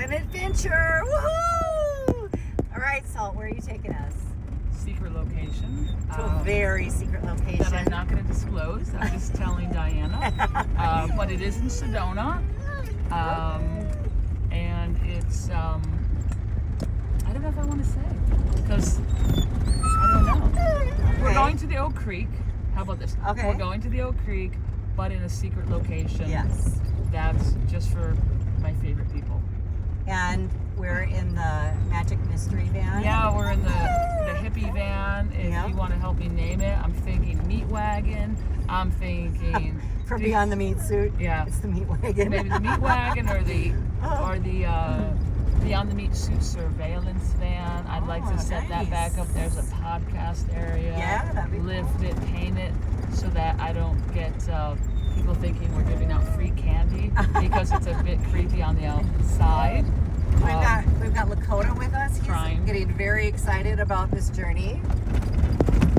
What an adventure! Woohoo! All right, Salt, where are you taking us? Secret location. To a very secret location. That I'm not going to disclose. I'm just telling Diana. But it is in Sedona. And it's, I don't know if I want to say. Because I don't know. Okay. We're going to the Oak Creek. How about this? Okay. We're going to the Oak Creek, but in a secret location. Yes. That's just for my favorite people. And we're in the Magic Mystery Van. Yeah, we're in the hippie van. If you want to help me name it, I'm thinking meat wagon. I'm thinking For Beyond the Meat Suit. Yeah, it's the meat wagon. Maybe the meat wagon or the Beyond the Meat Suit surveillance van. I'd like to set that back up. There's a podcast area. Yeah, that'd be lift it, paint it, so that I don't get people thinking we're giving out free candy because it's a bit creepy on the outside. We've got Lakota with us. He's getting very excited about this journey.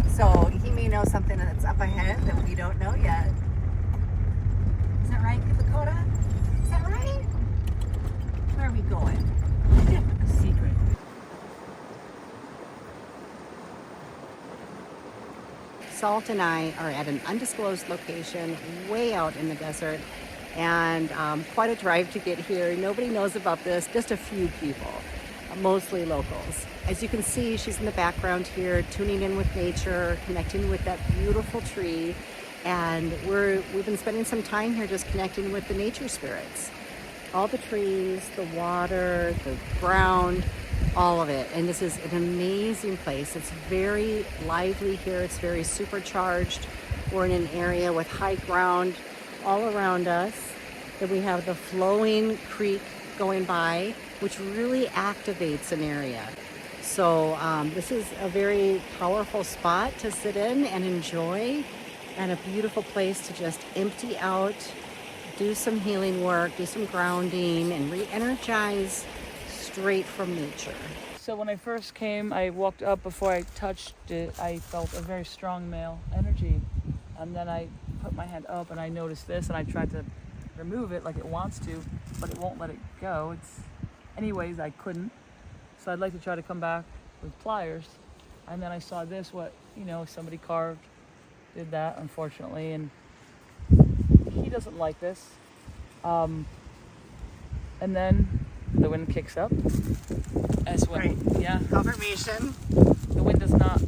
So he may know something that's up ahead that we don't know yet. Is that right, Lakota? Is that right? Where are we going? A secret. Salt and I are at an undisclosed location way out in the desert, and quite a drive to get here. Nobody knows about this, just a few people, mostly locals. As you can see, she's in the background here, tuning in with nature, connecting with that beautiful tree, and we've been spending some time here just connecting with the nature spirits. All the trees, the water, the ground, all of it. And this is an amazing place. It's very lively here. It's very supercharged. We're in an area with high ground all around us. Then we have the flowing creek going by, which really activates an area. So this is a very powerful spot to sit in and enjoy, and a beautiful place to just empty out, do some healing work, do some grounding, and re-energize straight from nature. So when I first came, I walked up. Before I touched it, I felt a very strong male energy. And then I put my hand up and I noticed this, and I tried to remove it like it wants to, but it won't let it go. Anyways, I couldn't. So I'd like to try to come back with pliers. And then I saw this, somebody carved, did that, unfortunately, and he doesn't like this. And then the wind kicks up. As well. Right. Yeah. Confirmation. The wind does not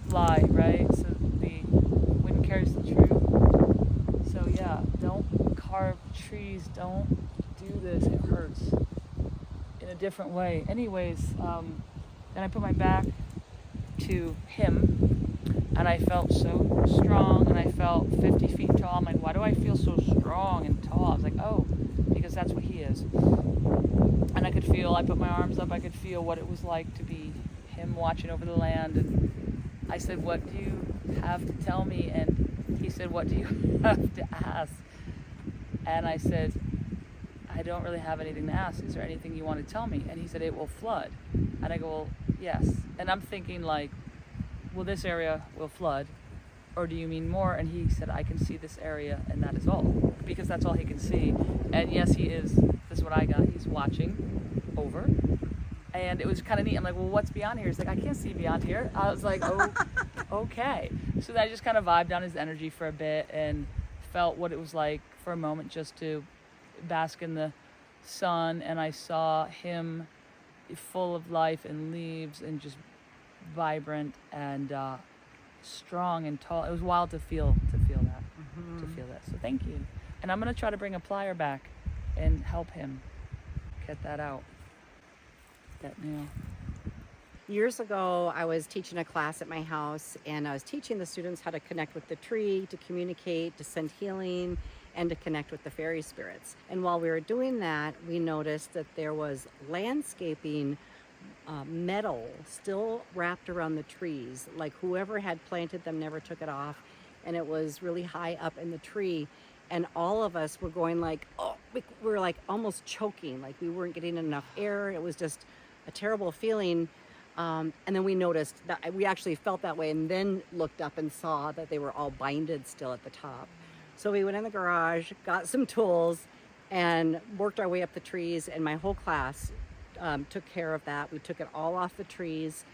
fly, right? So the wind carries the truth. So yeah, don't carve trees. Don't do this. It hurts in a different way. Anyways, then I put my back to him, and I felt so strong, and I felt 50 feet tall. I'm like, why do I feel so strong and tall? I was like, oh, because that's what he is. And I put my arms up, I could feel what it was like to be him watching over the land. And I said, what do you have to tell me? And he said, what do you have to ask? And I said, I don't really have anything to ask. Is there anything you want to tell me? And he said, it will flood. And I go, well, yes. And I'm thinking like, well, this area will flood, or do you mean more? And he said, I can see this area, and that is all, because that's all he can see. And yes, he is. This is what I got. He's watching over, and it was kind of neat. I'm like, well, what's beyond here? He's like, I can't see beyond here. I was like, oh, okay. So then I just kind of vibed on his energy for a bit and felt what it was like for a moment just to bask in the sun. And I saw him full of life and leaves and just vibrant and strong and tall. It was wild to feel that. So thank you. And I'm gonna try to bring a plier back and help him get that out, that nail. Years ago, I was teaching a class at my house, and I was teaching the students how to connect with the tree, to communicate, to send healing, and to connect with the fairy spirits. And while we were doing that, we noticed that there was landscaping metal still wrapped around the trees. Like whoever had planted them never took it off, and it was really high up in the tree. And all of us were going like, oh, we were like almost choking, like we weren't getting enough air. It was just a terrible feeling. And then we noticed that we actually felt that way, and then looked up and saw that they were all binded still at the top. So we went in the garage, got some tools, and worked our way up the trees. And my whole class took care of that. We took it all off the trees,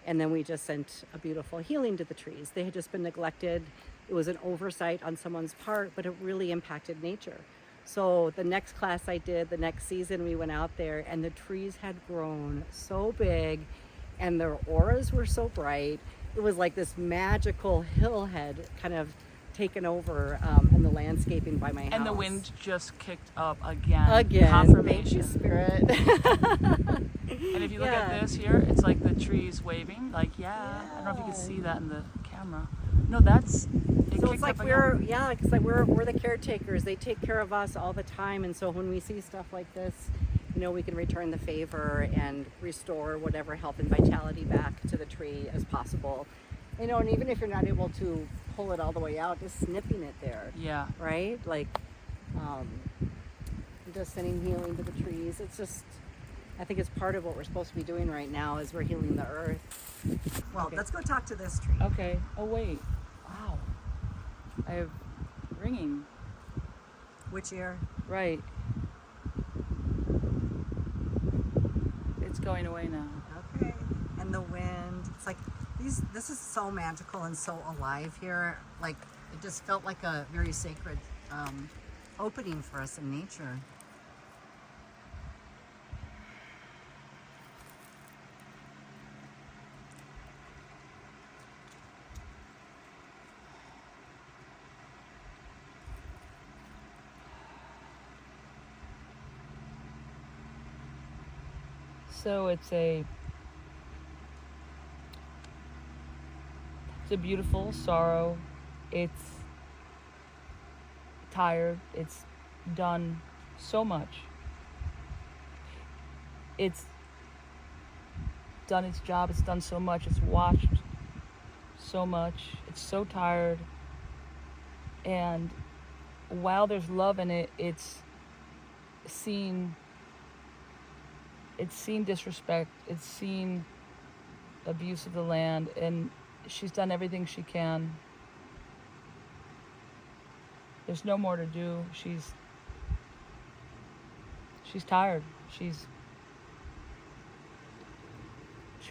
and then we just sent a beautiful healing to the trees. They had just been neglected. It was an oversight on someone's part, but it really impacted nature. So the next class I did, the next season, we went out there, and the trees had grown so big, and their auras were so bright. It was like this magical hill had kind of taken over in the landscaping by my house. And the wind just kicked up again. Again. Confirmation. Thank you, Spirit. And if you look at this here, it's like the trees waving. Like, I don't know if you can see that in the camera. No, that's... So it's like we're the caretakers. They take care of us all the time. And so when we see stuff like this, we can return the favor and restore whatever health and vitality back to the tree as possible. And even if you're not able to pull it all the way out, just snipping it there. Yeah. Right? Like, just sending healing to the trees. It's just, I think it's part of what we're supposed to be doing right now is we're healing the earth. Well, let's go talk to this tree. Okay. Oh, wait. Wow. I have ringing. Which ear? Right. It's going away now. Okay. And the wind. It's like this is so magical and so alive here. Like it just felt like a very sacred opening for us in nature. So it's a beautiful sorrow. It's tired. It's done so much. It's done its job. It's done so much. It's watched so much. It's so tired. And while there's love in it, it's seen disrespect, it's seen abuse of the land, and she's done everything she can. There's no more to do. She's tired. She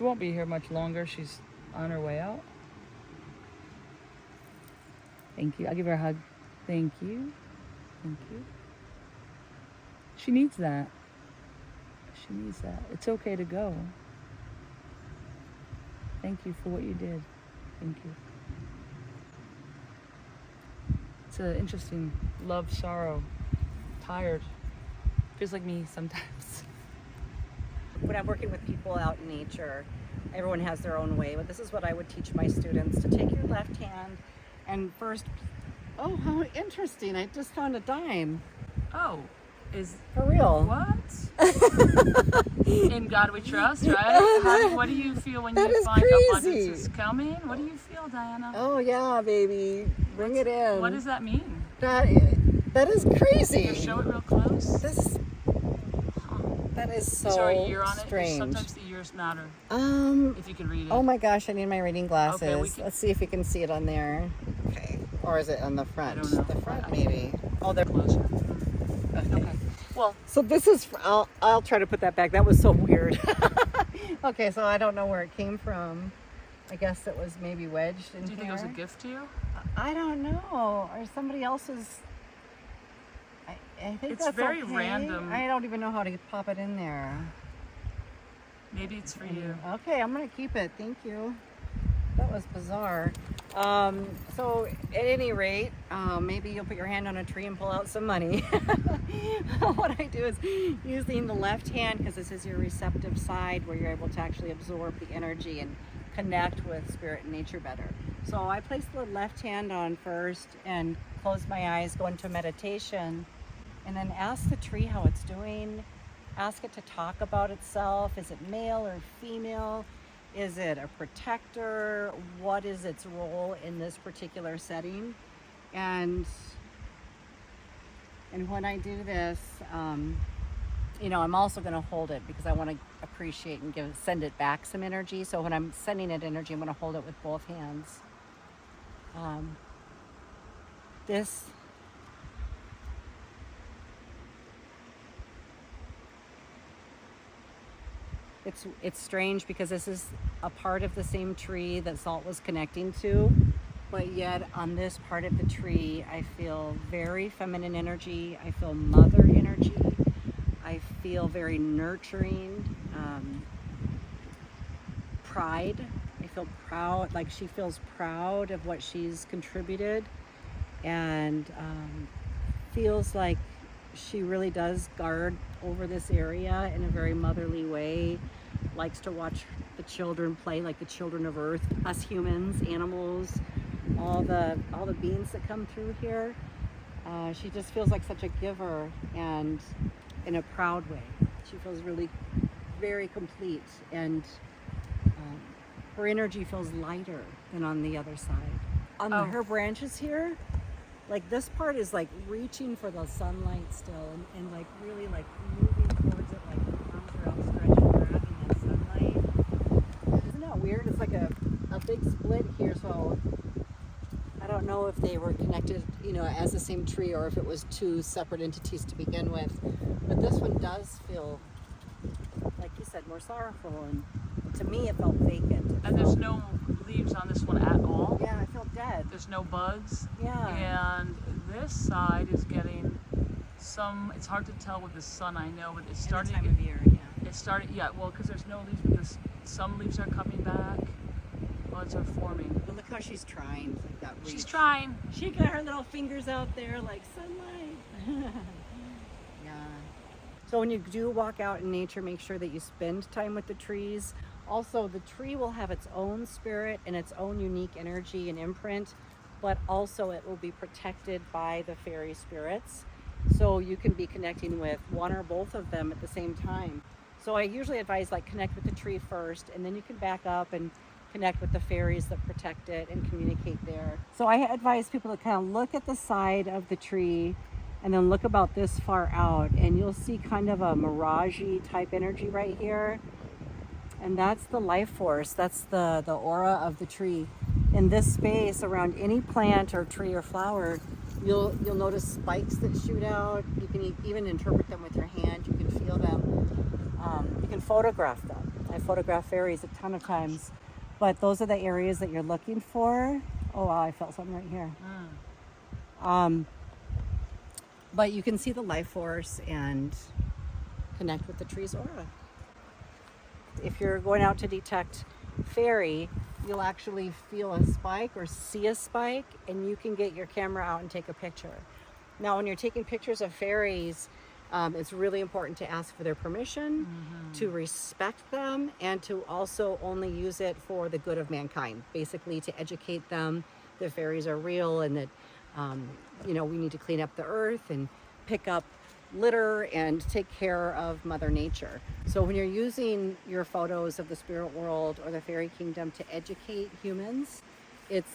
won't be here much longer. She's on her way out. Thank you. I'll give her a hug. Thank you. Thank you. She needs that. She needs that. It's okay to go. Thank you for what you did. Thank you. It's an interesting love, sorrow, tired. Feels like me sometimes. When I'm working with people out in nature, everyone has their own way, but this is what I would teach my students: to take your left hand and first, oh, how interesting. I just found a dime. Oh. Is for real? What? In God we trust, right? What do you feel when you find abundance is coming? What do you feel, Diana? Oh yeah, baby, bring it in. What does that mean? That is crazy. Can you show it real close? That is so Sorry, you're on strange. It. Sometimes the ears matter. If you can read it. Oh my gosh, I need my reading glasses. Okay, let's see if you can see it on there. Okay, or is it on the front? I don't know. The front, maybe. Oh, they're closer. Okay. Well, so this is. I'll try to put that back. That was so weird. Okay, so I don't know where it came from. I guess it was maybe wedged in here. Do you think it was a gift to you? I don't know, or somebody else's. I think it's that's very okay. random. I don't even know how to pop it in there. Maybe it's for you. Okay, I'm gonna keep it. Thank you. That was bizarre. So at any rate, maybe you'll put your hand on a tree and pull out some money. What I do is using the left hand, because this is your receptive side where you're able to actually absorb the energy and connect with spirit and nature better. So I place the left hand on first and close my eyes, go into meditation, and then ask the tree how it's doing. Ask it to talk about itself. Is it male or female? Is it a protector? What is its role in this particular setting? And when I do this, I'm also going to hold it because I want to appreciate and send it back some energy. So when I'm sending it energy, I'm going to hold it with both hands. It's strange because this is a part of the same tree that Salt was connecting to, but yet on this part of the tree, I feel very feminine energy. I feel mother energy. I feel very nurturing, pride. I feel proud, like she feels proud of what she's contributed, and feels like she really does guard over this area in a very motherly way. Likes to watch the children play, like the children of Earth, us humans, animals, all the beings that come through here. She just feels like such a giver, and in a proud way. She feels really very complete, and her energy feels lighter than on the other side. On her branches here, like this part is like reaching for the sunlight still, and like really like moving towards it, like the arms are outstretched, grabbing that sunlight. Isn't that weird? It's like a big split here, so I don't know if they were connected, you know, as the same tree, or if it was two separate entities to begin with. But this one does feel, like you said, more sorrowful, and to me it felt vacant. And there's no leaves on this one at all. Yeah, I felt dead. There's no buds. Yeah. And this side is getting some, it's hard to tell with the sun, I know, but it's starting. Time of year, yeah. It started, yeah, well, because there's no leaves, because some leaves are coming back, buds are forming. But look how she's trying, like that reach. She's trying. She got her little fingers out there like sunlight. Yeah. So when you do walk out in nature, make sure that you spend time with the trees. Also, the tree will have its own spirit and its own unique energy and imprint, but also it will be protected by the fairy spirits. So you can be connecting with one or both of them at the same time. So I usually advise like connect with the tree first, and then you can back up and connect with the fairies that protect it and communicate there. So I advise people to kind of look at the side of the tree and then look about this far out, and you'll see kind of a mirage-y type energy right here. And that's the life force. That's the aura of the tree. In this space around any plant or tree or flower, you'll notice spikes that shoot out. You can even interpret them with your hand. You can feel them. You can photograph them. I photograph fairies a ton of times. But those are the areas that you're looking for. Oh wow, I felt something right here. But you can see the life force and connect with the tree's aura. If you're going out to detect fairy, you'll actually feel a spike or see a spike, and you can get your camera out and take a picture. Now, when you're taking pictures of fairies, it's really important to ask for their permission, to respect them, and to also only use it for the good of mankind, basically to educate them that fairies are real, and that you know, we need to clean up the earth and pick up litter and take care of Mother Nature. So when you're using your photos of the spirit world or the fairy kingdom to educate humans, it's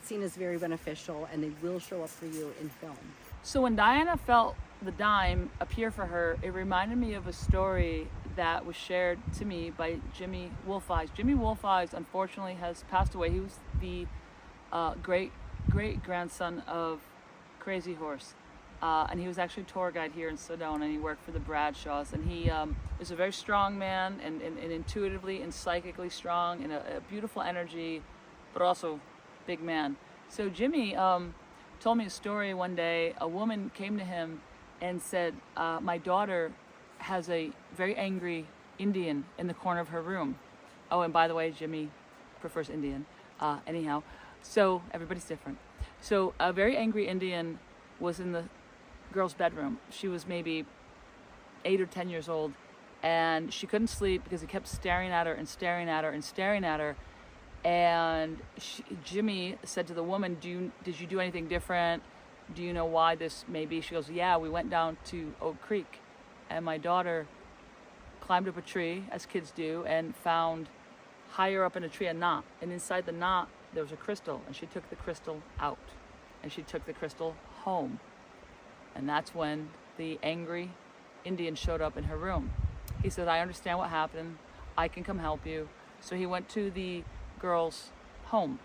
seen as very beneficial, and they will show up for you in film. So when Diana felt the dime appear for her, it reminded me of a story that was shared to me by Jimmy Wolfeyes. Jimmy Wolfeyes unfortunately has passed away. He was the great grandson of Crazy Horse. And he was actually a tour guide here in Sedona, and he worked for the Bradshaws. And he is a very strong man, and intuitively and psychically strong, and a beautiful energy, but also big man. So Jimmy told me a story one day. A woman came to him and said, my daughter has a very angry Indian in the corner of her room. Oh, and by the way, Jimmy prefers Indian. Anyhow, so everybody's different. So a very angry Indian was in the girl's bedroom. She was maybe 8 or 10 years old, and she couldn't sleep because he kept staring at her and staring at her and staring at her. And Jimmy said to the woman, did you do anything different? Do you know why this may be? She goes, yeah, we went down to Oak Creek, and my daughter climbed up a tree, as kids do, and found higher up in a tree a knot. And inside the knot, there was a crystal, and she took the crystal out, and she took the crystal home. And that's when the angry Indian showed up in her room. He said, I understand what happened. I can come help you. So he went to the girl's home.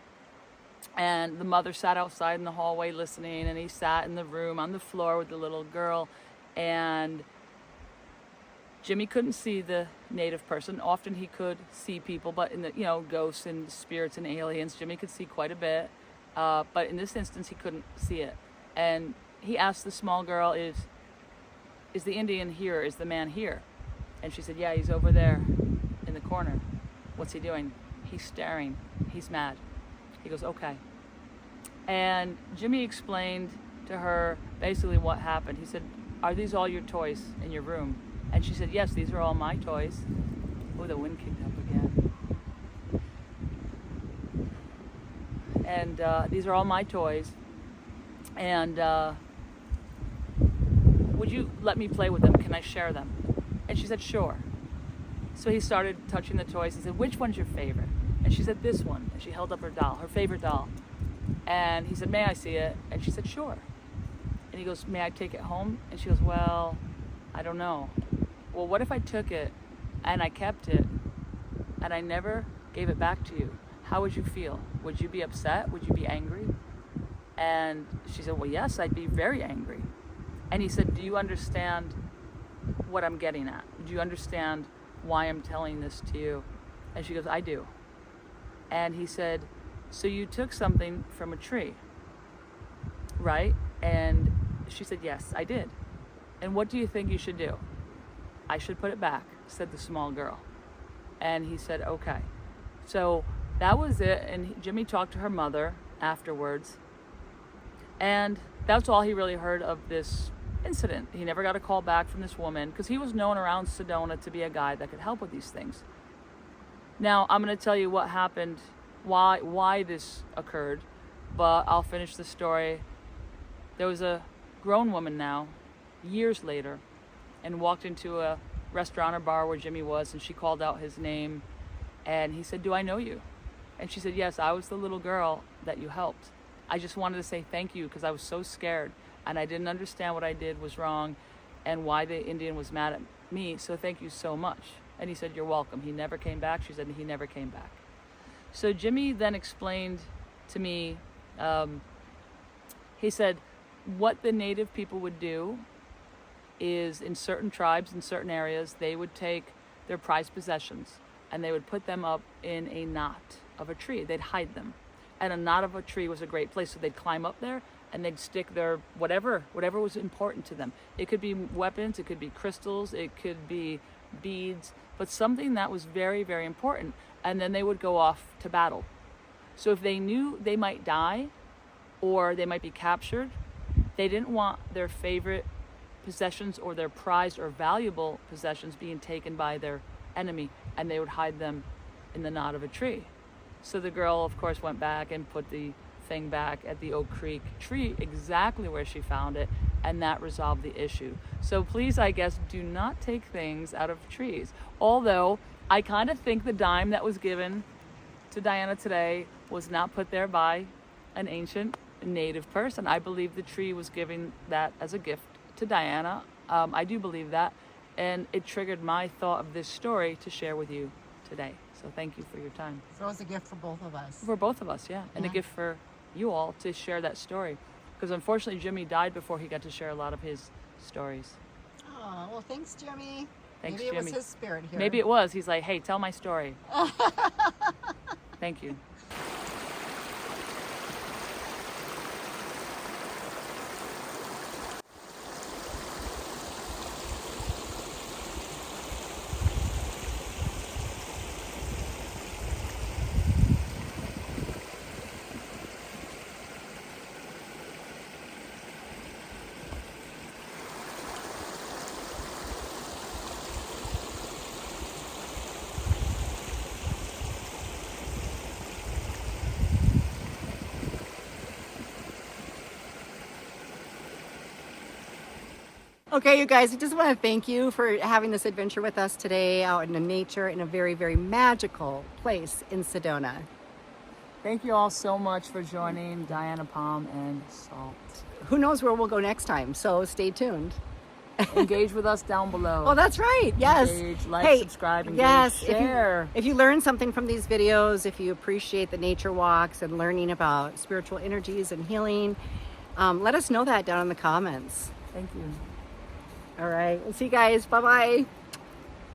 And the mother sat outside in the hallway listening, and he sat in the room on the floor with the little girl. And Jimmy couldn't see the native person. Often he could see people, but in the, you know, ghosts and spirits and aliens, Jimmy could see quite a bit. But in this instance, he couldn't see it. And he asked the small girl, is the Indian here? Is the man here? And she said, yeah, he's over there in the corner. What's he doing? He's staring. He's mad. He goes, okay. And Jimmy explained to her basically what happened. He said, are these all your toys in your room? And she said, yes, these are all my toys. Oh, the wind kicked up again. And these are all my toys. And would you let me play with them? Can I share them? And she said, sure. So he started touching the toys. He said, which one's your favorite? And she said, this one. And she held up her doll, her favorite doll. And he said, may I see it? And she said, sure. And he goes, may I take it home? And she goes, well, I don't know. Well, what if I took it and I kept it and I never gave it back to you? How would you feel? Would you be upset? Would you be angry? And she said, well, yes, I'd be very angry. And he said, do you understand what I'm getting at? Do you understand why I'm telling this to you? And she goes, I do. And he said, so you took something from a tree, right? And she said, yes, I did. And what do you think you should do? I should put it back, said the small girl. And he said, okay. So that was it. And Jimmy talked to her mother afterwards. And that's all he really heard of this incident. He never got a call back from this woman because he was known around Sedona to be a guy that could help with these things. Now, I'm going to tell you what happened, why this occurred, but I'll finish the story. There was a grown woman now, years later, and walked into a restaurant or bar where Jimmy was, and she called out his name, and he said, do I know you? And she said, yes, I was the little girl that you helped. I just wanted to say thank you because I was so scared, and I didn't understand what I did was wrong and why the Indian was mad at me, so thank you so much. And he said, you're welcome. He never came back. She said he never came back. So Jimmy then explained to me, he said, what the native people would do is in certain tribes, in certain areas, they would take their prized possessions and they would put them up in a knot of a tree. They'd hide them. And a knot of a tree was a great place. So they'd climb up there and they'd stick their whatever was important to them. It could be weapons, it could be crystals, it could be beads, but something that was very, very important. And then they would go off to battle. So if they knew they might die or they might be captured, they didn't want their favorite possessions or their prized or valuable possessions being taken by their enemy, and they would hide them in the knot of a tree. So the girl, of course, went back and put the thing back at the Oak Creek tree exactly where she found it, and that resolved the issue. So please, I guess, do not take things out of trees. Although I kind of think the dime that was given to Diana today was not put there by an ancient native person. I believe the tree was giving that as a gift to Diana. I do believe that, and it triggered my thought of this story to share with you today. So thank you for your time. So it was a gift for both of us. For both of us, yeah. And a gift for you all to share that story. Because unfortunately, Jimmy died before he got to share a lot of his stories. Oh, well, thanks, Jimmy. Thanks, Maybe it Jimmy. was his spirit here. Maybe it was. He's like, hey, tell my story. Thank you. Okay, you guys, I just want to thank you for having this adventure with us today out in the nature in a very, very magical place in Sedona. Thank you all so much for joining Diana Palm and Salt. Who knows where we'll go next time, so stay tuned. Engage with us down below. Oh, that's right. Yes. Engage, like, subscribe, engage, yes, share. If you learn something from these videos, if you appreciate the nature walks and learning about spiritual energies and healing, let us know that down in the comments. Thank you. All right. We'll see you guys. Bye-bye.